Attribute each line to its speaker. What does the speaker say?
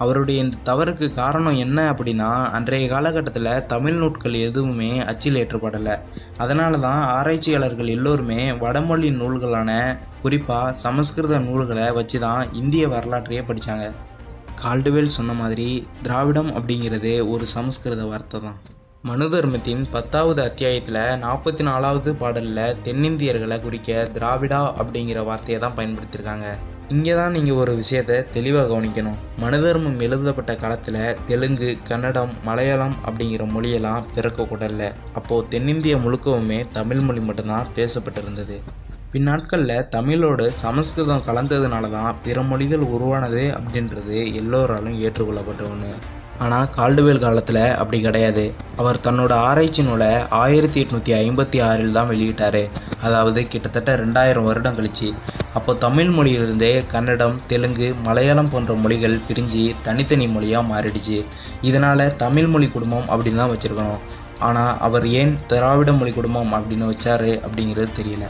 Speaker 1: அவருடைய இந்த தவறுக்கு காரணம் என்ன அப்படின்னா, அன்றைய காலகட்டத்தில் தமிழ் நூட்கள் எதுவுமே அச்சில் ஏற்றப்படலை. அதனால தான் ஆராய்ச்சியாளர்கள் எல்லோருமே வடமொழி நூல்களான குறிப்பாக சமஸ்கிருத நூல்களை வச்சு தான் இந்திய வரலாற்றையே படித்தாங்க. கால்டுவெல் சொன்ன மாதிரி திராவிடம் அப்படிங்கிறது ஒரு சமஸ்கிருத வார்த்தை தான். மனு தர்மத்தின் 10வது அத்தியாயத்தில் 44வது பாடலில் தென்னிந்தியர்களை குறிக்க திராவிடா அப்படிங்கிற வார்த்தையை தான் பயன்படுத்தியிருக்காங்க. இங்கே தான் நீங்கள் ஒரு விஷயத்தை தெளிவாக கவனிக்கணும். மனு தர்மம் எழுதப்பட்ட காலத்தில் தெலுங்கு, கன்னடம், மலையாளம் அப்படிங்கிற மொழியெல்லாம் பிறக்கக்கூடல. அப்போது தென்னிந்தியா முழுக்கவுமே தமிழ் மொழி மட்டும்தான் பேசப்பட்டிருந்தது. பின்னாட்களில் தமிழோடு சமஸ்கிருதம் கலந்ததுனால தான் பிற மொழிகள் உருவானது அப்படின்றது எல்லோராலும் ஏற்றுக்கொள்ளப்பட்ட ஒன்று. ஆனால் கால்டுவெல் காலத்தில் அப்படி கிடையாது. அவர் தன்னோட ஆராய்ச்சி நூலை 1856 தான் வெளியிட்டார். அதாவது கிட்டத்தட்ட 2000 வருடம் கழிச்சு. அப்போ தமிழ் மொழியிலிருந்தே கன்னடம், தெலுங்கு, மலையாளம் போன்ற மொழிகள் பிரிஞ்சு தனித்தனி மொழியாக மாறிடுச்சு. இதனால் தமிழ் மொழி குடும்பம் அப்படின்னு தான் வச்சுருக்கணும். ஆனால் அவர் ஏன் திராவிட மொழி குடும்பம் அப்படின்னு வச்சார் அப்படிங்கிறது தெரியல.